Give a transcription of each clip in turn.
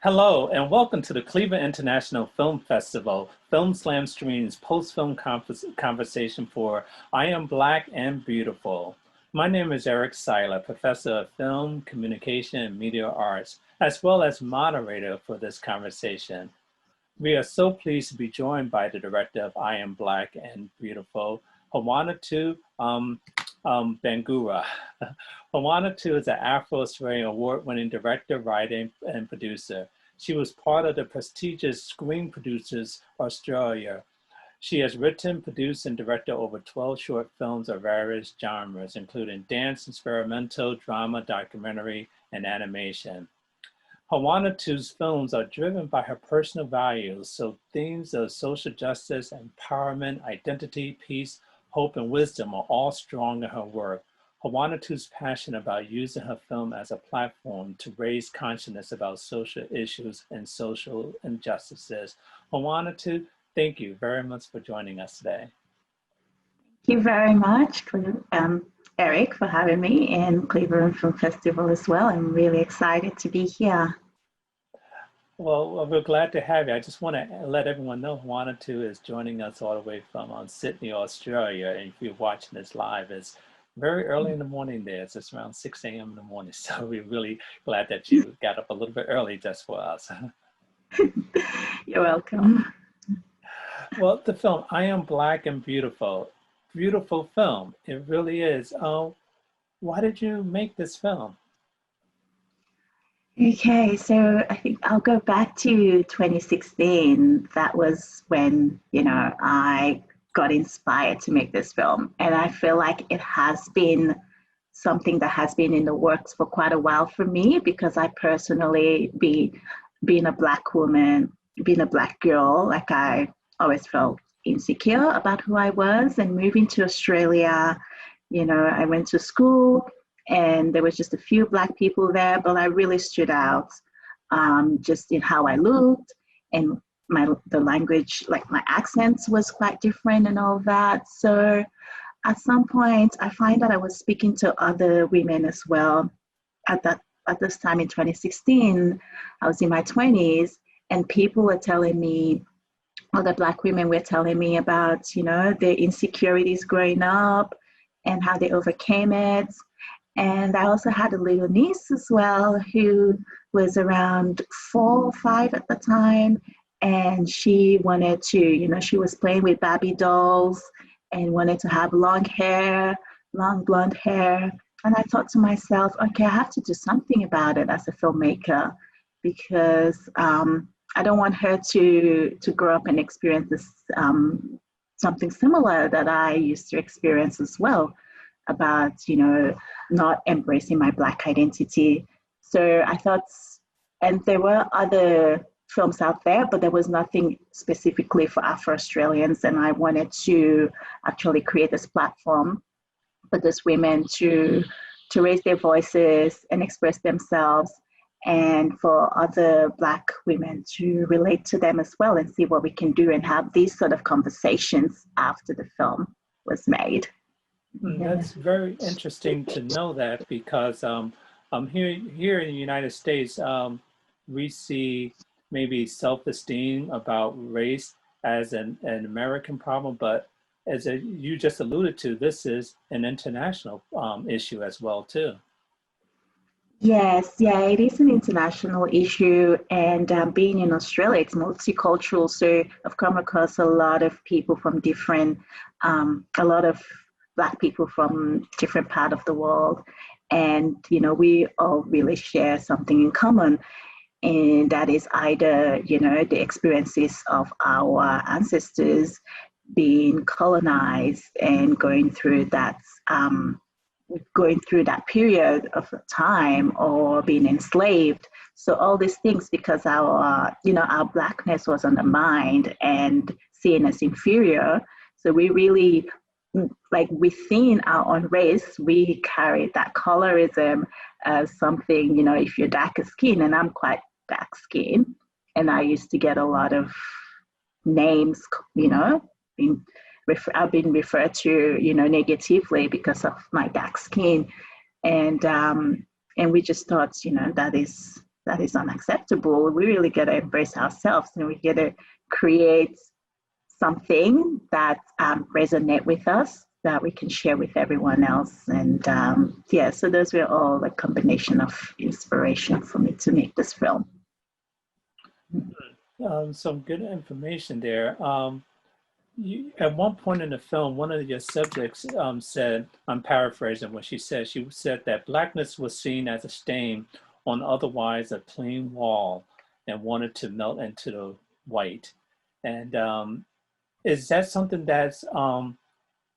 Hello, and welcome to the Cleveland International Film Festival, Film Slam Stream's post-film conversation for I Am Black and Beautiful. My name is Eric Siler, Professor of Film, Communication, and Media Arts, as well as moderator for this conversation. We are so pleased to be joined by the director of I Am Black and Beautiful, Hawanatu Bangura. Hawanatu is an Afro-Australian award-winning director, writer, and producer. She was part of the prestigious Screen Producers Australia. She has written, produced, and directed over 12 short films of various genres, including dance, experimental, drama, documentary, and animation. Hawanatu's films are driven by her personal values, so themes of social justice, empowerment, identity, peace, hope, and wisdom are all strong in her work. Hawanatu's passion about using her film as a platform to raise consciousness about social issues and social injustices. Hawanatu, thank you very much for joining us today. Thank you very much, Eric, for having me in Cleveland Film Festival as well. I'm really excited to be here. Well, we're glad to have you. I just want to let everyone know Hawanatu is joining us all the way from Sydney, Australia. And if you're watching this live, it's very early in the morning there. It's just around 6 a.m. in the morning. So we're really glad that you got up a little bit early just for us. You're welcome. Well, the film, I Am Black and Beautiful. Beautiful film. It really is. Why did you make this film? Okay, so I think I'll go back to 2016. That was when, I got inspired to make this film. And I feel like it has been something that has been in the works for quite a while for me, because I personally, being a Black woman, being a Black girl, like I always felt insecure about who I was. And moving to Australia, I went to school and there was just a few Black people there, but I really stood out just in how I looked, and the language, like my accents was quite different and all that. So at some point, I find that I was speaking to other women as well. At this time in 2016, I was in my 20s, and people were telling me, other Black women were telling me about, their insecurities growing up and how they overcame it. And I also had a little niece as well who was around 4 or 5 at the time. And she wanted to, she was playing with Barbie dolls and wanted to have long blonde hair. And I thought to myself, okay, I have to do something about it as a filmmaker, because I don't want her to grow up and experience this, something similar that I used to experience as well, about, not embracing my Black identity. So I thought, and there were other films out there, but there was nothing specifically for Afro-Australians. And I wanted to actually create this platform for those women to raise their voices and express themselves, and for other Black women to relate to them as well and see what we can do and have these sort of conversations after the film was made. That's very interesting to know that, because here in the United States, we see maybe self-esteem about race as an American problem, but as you just alluded to, this is an international issue as well too. Yes, yeah, it is an international issue, and being in Australia, it's multicultural, so I've come across a lot of people from a lot of Black people from different part of the world, and we all really share something in common, and that is either the experiences of our ancestors being colonized and going through that period of time, or being enslaved. So all these things, because our Blackness was undermined and seen as inferior. So we really, like within our own race, we carry that colorism as something, if you're darker skin, and I'm quite dark skin, and I used to get a lot of names, I've been referred to, negatively because of my dark skin, and we just thought, that that is unacceptable. We really got to embrace ourselves, and we got to create something that resonate with us that we can share with everyone else. And yeah, so those were all a combination of inspiration for me to make this film. Some good information there. At one point in the film, one of your subjects said, I'm paraphrasing what she said that blackness was seen as a stain on otherwise a clean wall and wanted to melt into the white. And is that something that's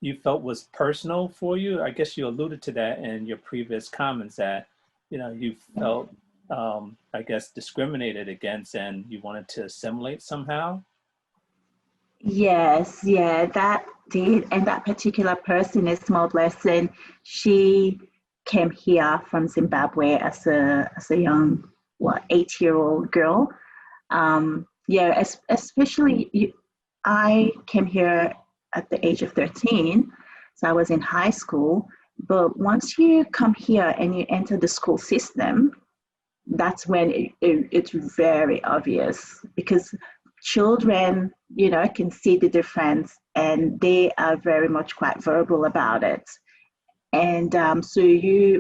you felt was personal for you? I guess you alluded to that in your previous comments that, you felt, I guess, discriminated against and you wanted to assimilate somehow? Yes, yeah, that did. And that particular person, a small blessing, she came here from Zimbabwe as a young, 8-year-old girl. Yeah, especially I came here at the age of 13, so I was in high school. But once you come here and you enter the school system, that's when it's very obvious, because children, can see the difference, and they are very much quite verbal about it. And so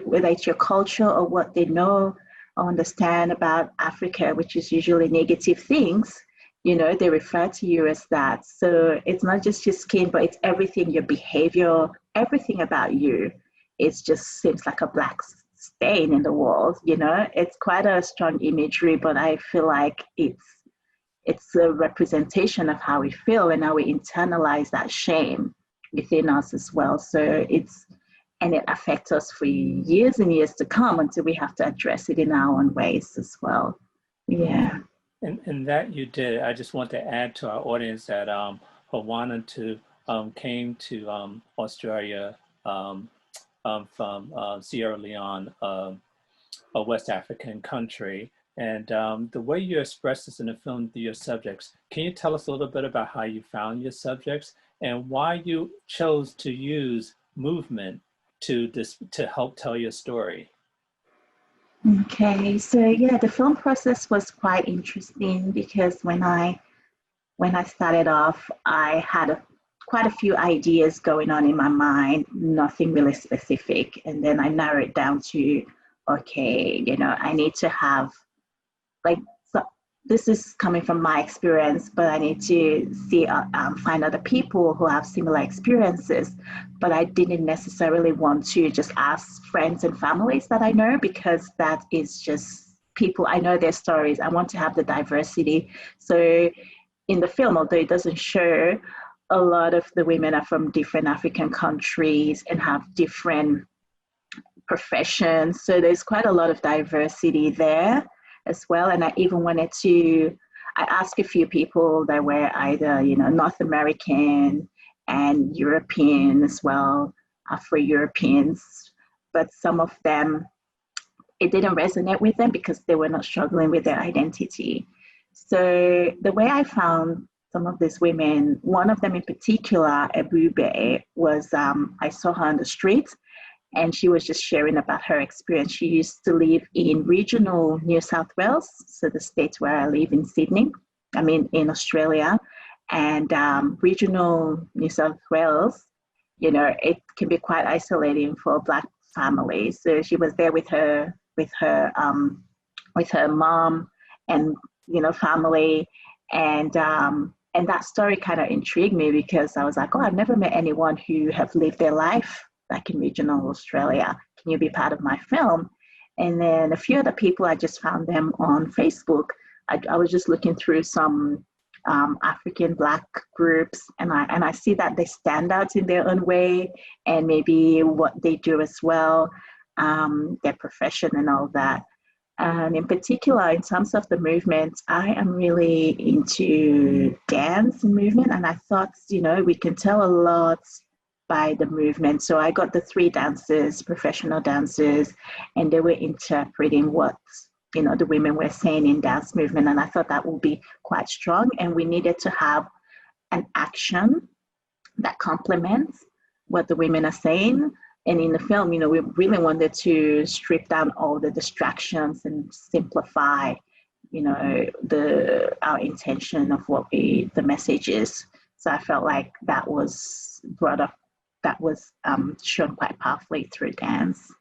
whether it's your culture or what they know or understand about Africa, which is usually negative things, they refer to you as that. So it's not just your skin, but it's everything, your behavior, everything about you. It just seems like a black stain in the walls. It's quite a strong imagery, but I feel like it's a representation of how we feel and how we internalize that shame within us as well. So it affects us for years and years to come until we have to address it in our own ways as well. Yeah. And that you did. I just want to add to our audience that Hawanatu came to Australia from Sierra Leone, a West African country. And the way you express this in the film through your subjects, can you tell us a little bit about how you found your subjects and why you chose to use movement to help tell your story? Okay, so yeah, the film process was quite interesting because when I started off, I had quite a few ideas going on in my mind, nothing really specific, and then I narrowed it down to, okay, I need to have so this is coming from my experience, but I need to find other people who have similar experiences. But I didn't necessarily want to just ask friends and families that I know, because that is just people, I know their stories. I want to have the diversity. So in the film, although it doesn't show, a lot of the women are from different African countries and have different professions. So there's quite a lot of diversity there as well. And I even I asked a few people that were either, North American and European as well, Afro-Europeans, but some of them, it didn't resonate with them because they were not struggling with their identity. So the way I found some of these women, one of them in particular, Ebube, was, I saw her on the street, and she was just sharing about her experience. She used to live in regional New South Wales, so the state where I live in in Australia. And regional New South Wales, it can be quite isolating for Black families. So she was there with her mom and family, and that story kind of intrigued me because I was like, oh, I've never met anyone who have lived their life back in regional Australia. Can you be part of my film? And then a few other people, I just found them on Facebook. I was just looking through some African Black groups, and I see that they stand out in their own way, and maybe what they do as well, their profession and all that. And in particular, in terms of the movement, I am really into dance and movement, and I thought, we can tell a lot by the movement. So I got the 3 dancers, professional dancers, and they were interpreting what the women were saying in dance movement. And I thought that would be quite strong. And we needed to have an action that complements what the women are saying. And in the film, you know, we really wanted to strip down all the distractions and simplify, you know, our intention of what the message is. So I felt like that was brought up, that was shown quite powerfully through dance.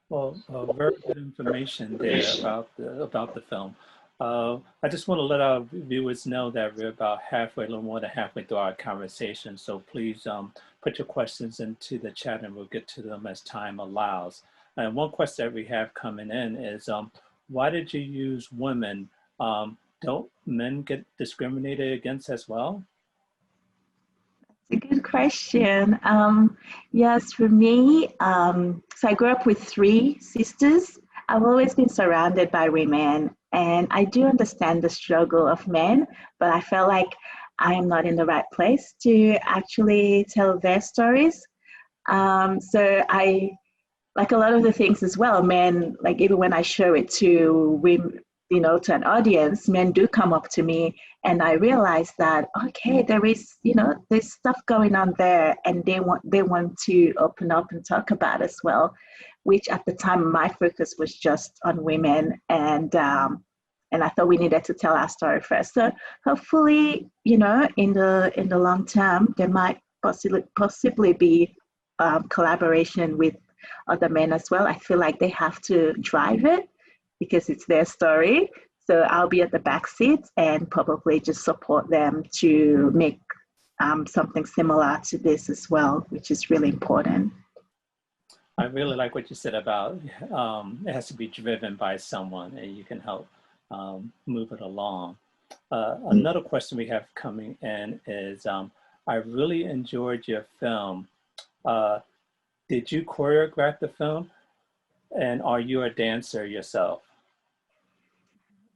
Well, very good information there about the film. I just want to let our viewers know that we're about halfway, a little more than halfway through our conversation. So please put your questions into the chat and we'll get to them as time allows. And one question that we have coming in is, why did you use women? Don't men get discriminated against as well? It's a good question. Yes, for me, so I grew up with three sisters. I've always been surrounded by women, and I do understand the struggle of men, but I felt like I am not in the right place to actually tell their stories. So I, like a lot of the things as well, men, like even when I show it to women, you know, to an audience, men do come up to me and I realize that, okay, there is, you know, there's stuff going on there and they want to open up and talk about as well, which at the time my focus was just on women, and I thought we needed to tell our story first. So hopefully, you know, in the long term, there might possibly be collaboration with other men as well. I feel like they have to drive it because it's their story. So I'll be at the back seat and probably just support them to make something similar to this as well, which is really important. I really like what you said about it has to be driven by someone and you can help move it along. Another question we have coming in is, I really enjoyed your film. Did you choreograph the film? And are you a dancer yourself?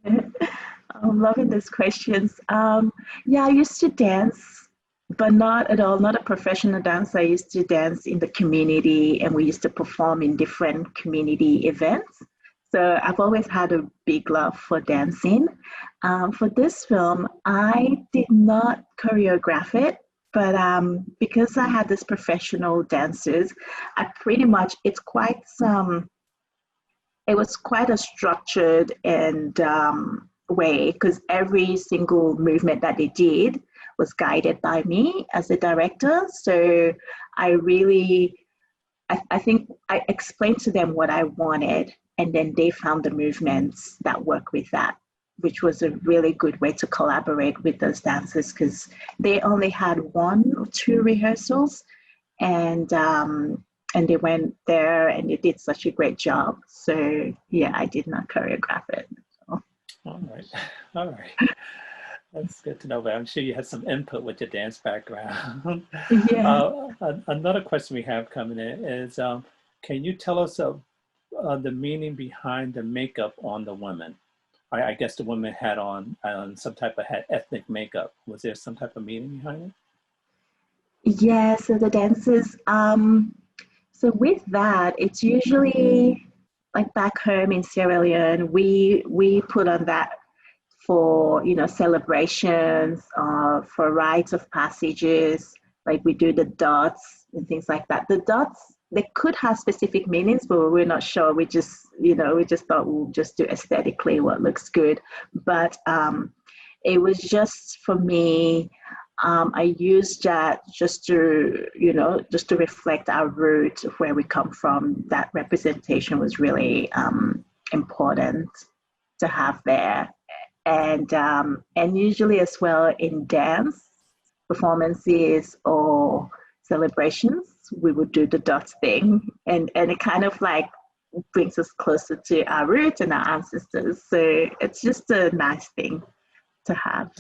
I'm loving these questions. Yeah, I used to dance, but not at all, not a professional dancer. I used to dance in the community and we used to perform in different community events. So I've always had a big love for dancing. For this film, I did not choreograph it, but because I had these professional dancers, I pretty much, it was quite a structured and way, because every single movement that they did was guided by me as a director. So I think I explained to them what I wanted, and then they found the movements that work with that, which was a really good way to collaborate with those dancers because they only had 1 or 2 rehearsals, and they went there and they did such a great job. So yeah, I did not choreograph it. So. All right, all right. That's good to know, but I'm sure you had some input with your dance background. Yeah. Another question we have coming in is, can you tell us the meaning behind the makeup on the women? I guess the women had on some type of ethnic makeup. Was there some type of meaning behind it? Yeah, so the dancers, so with that, it's usually like back home in Sierra Leone, we put on that for, you know, celebrations, for rites of passages, like we do the dots and things like that. The dots, they could have specific meanings, but we're not sure. We just, you know, we just thought we'll just do aesthetically what looks good. But it was just for me, I used that just to, you know, just to reflect our root of where we come from. That representation was really important to have there. And usually as well in dance performances or celebrations, we would do the dots thing, and it kind of like brings us closer to our roots and our ancestors. So it's just a nice thing to have.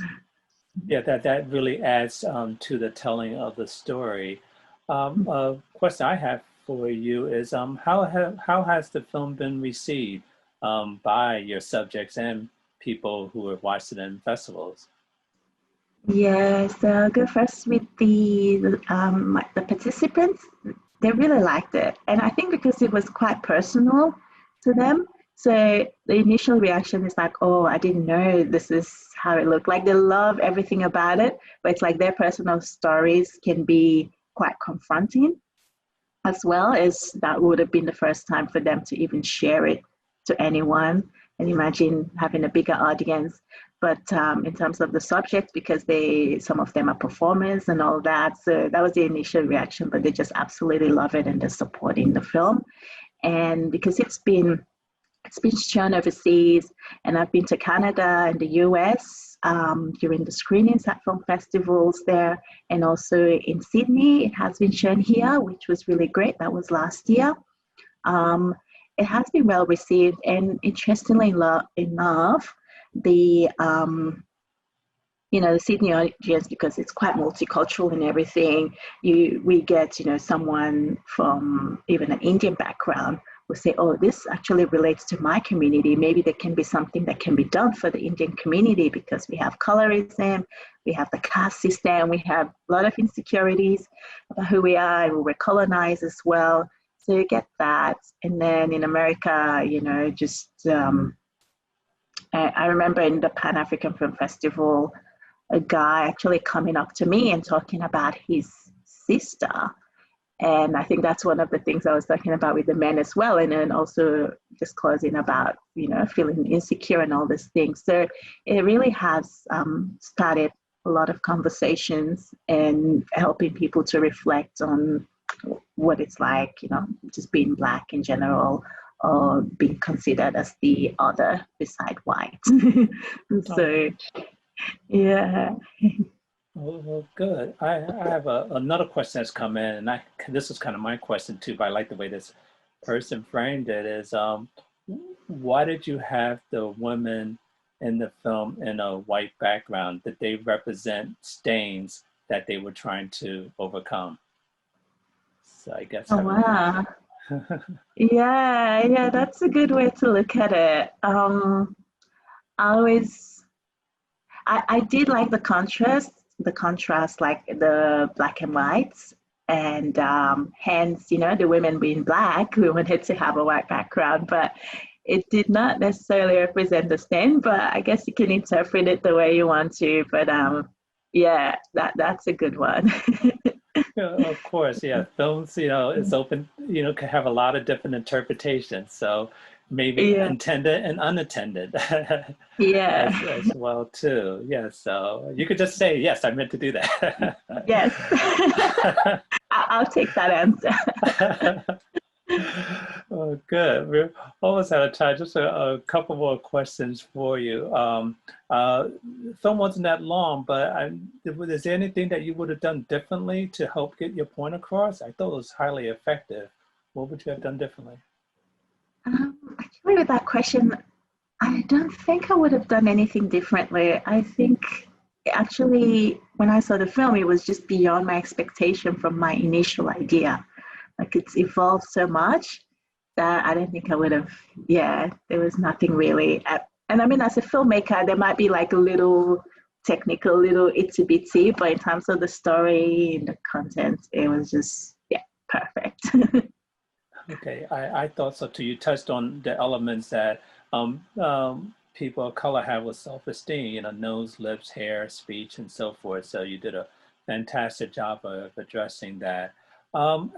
Yeah, that really adds to the telling of the story. A question I have for you is, how has the film been received by your subjects and people who have watched it in festivals? Yeah, so I'll go first with the participants. They really liked it, and I think because it was quite personal to them. So the initial reaction is like, "Oh, I didn't know this is how it looked." Like they love everything about it, but it's like their personal stories can be quite confronting. as well, as that would have been the first time for them to even share it to anyone. And imagine having a bigger audience. But in terms of the subject, because some of them are performers and all that, so that was the initial reaction. But they just absolutely love it and they're supporting the film. And because it's been shown overseas, and I've been to Canada and the US during the screenings at film festivals there, and also in Sydney. It has been shown here, which was really great. That was last year. It has been well received, and interestingly enough, the the Sydney audience, because it's quite multicultural and everything, we get someone from even an Indian background will say, oh, this actually relates to my community. Maybe there can be something that can be done for the Indian community, because we have colorism, we have the caste system, we have a lot of insecurities about who we are, and we're colonized as well. So you get that. And then in America, I remember in the Pan-African Film Festival, a guy actually coming up to me and talking about his sister. And I think that's one of the things I was talking about with the men as well. And then also disclosing about, feeling insecure and all these things. So it really has started a lot of conversations and helping people to reflect on what it's like, just being Black in general, or being considered as the other beside white. So, yeah. Well, good. I have another question that's come in, and this is kind of my question too, but I like the way this person framed it, is why did you have the women in the film in a white background? Did they represent stains that they were trying to overcome? So I guess. Oh, wow. Yeah, that's a good way to look at it. I did like the contrast, like the black and whites, and hence, the women being Black, we wanted to have a white background, but it did not necessarily represent the stain, but I guess you can interpret it the way you want to. But yeah, that's a good one. Yeah, of course, yeah. Films, is open, can have a lot of different interpretations. So maybe intended and unattended as well too. Yeah, so you could just say, yes, I meant to do that. Yes, I'll take that answer. Oh, good. We're almost out of time. Just a couple more questions for you. Film wasn't that long, but is there anything that you would have done differently to help get your point across? I thought it was highly effective. What would you have done differently? Actually, with that question, I don't think I would have done anything differently. I think actually, when I saw the film, it was just beyond my expectation from my initial idea. Like, it's evolved so much that I don't think I would have, there was nothing really. And I mean, as a filmmaker, there might be like a little technical, little itsy bitsy, but in terms of the story and the content, it was just, perfect. Okay, I thought so too. You touched on the elements that people of color have with self-esteem, nose, lips, hair, speech, and so forth. So you did a fantastic job of addressing that.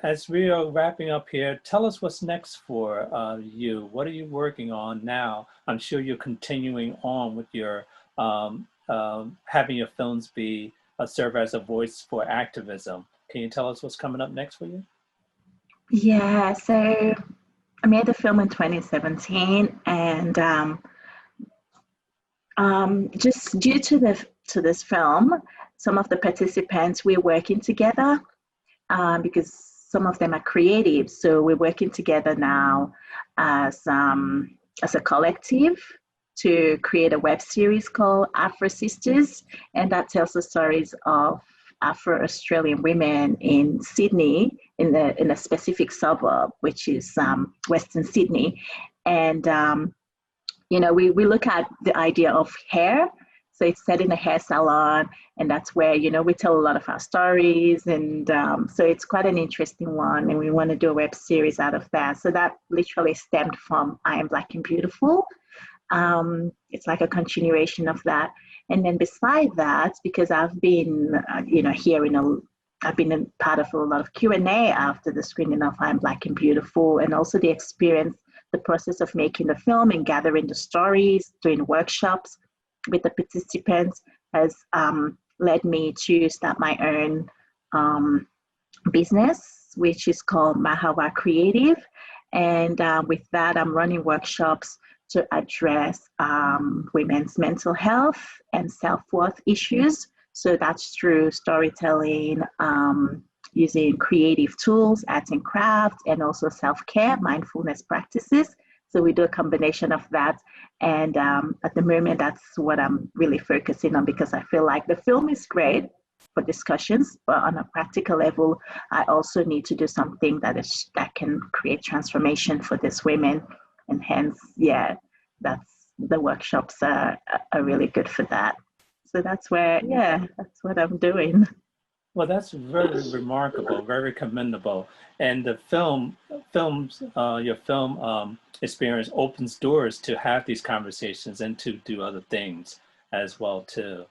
As we are wrapping up here, tell us what's next for you. What are you working on now? I'm sure you're continuing on with your having your films be serve as a voice for activism. Can you tell us what's coming up next for you? Yeah, so I made the film in 2017, and just due to this film, some of the participants, we're working together. Because some of them are creative. So we're working together now as a collective to create a web series called Afro Sisters, and that tells the stories of Afro-Australian women in Sydney, in a specific suburb, which is Western Sydney. And, we look at the idea of hair. So it's set in a hair salon, and that's where, we tell a lot of our stories. And so it's quite an interesting one, and we want to do a web series out of that. So that literally stemmed from I Am Black and Beautiful. It's like a continuation of that. And then beside that, because I've been, here in I've been a part of a lot of Q&A after the screening of I'm Black and Beautiful, and also the experience, the process of making the film and gathering the stories, doing workshops with the participants has led me to start my own business, which is called Mahawa Creative. And with that, I'm running workshops to address women's mental health and self-worth issues. So that's through storytelling, using creative tools, arts and crafts, and also self-care, mindfulness practices. So we do a combination of that. And at the moment, that's what I'm really focusing on, because I feel like the film is great for discussions, but on a practical level, I also need to do something that can create transformation for these women. And hence, yeah, that's the workshops are really good for that. So that's where, yeah, that's what I'm doing. Well, that's very remarkable, very commendable. And the your film experience opens doors to have these conversations and to do other things as well too.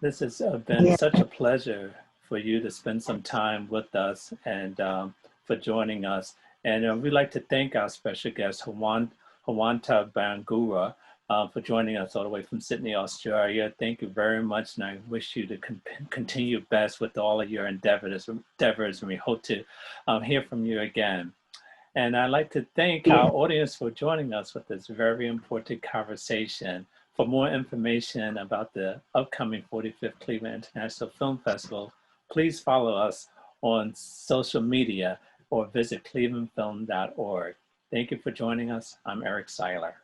This has been such a pleasure for you to spend some time with us and for joining us. And we'd like to thank our special guest, Hawanatu Bangura, for joining us all the way from Sydney, Australia. Thank you very much, and I wish you to continue best with all of your endeavors, and we hope to hear from you again. And I'd like to thank our audience for joining us with this very important conversation. For more information about the upcoming 45th Cleveland International Film Festival, please follow us on social media or visit clevelandfilm.org. Thank you for joining us. I'm Eric Siler.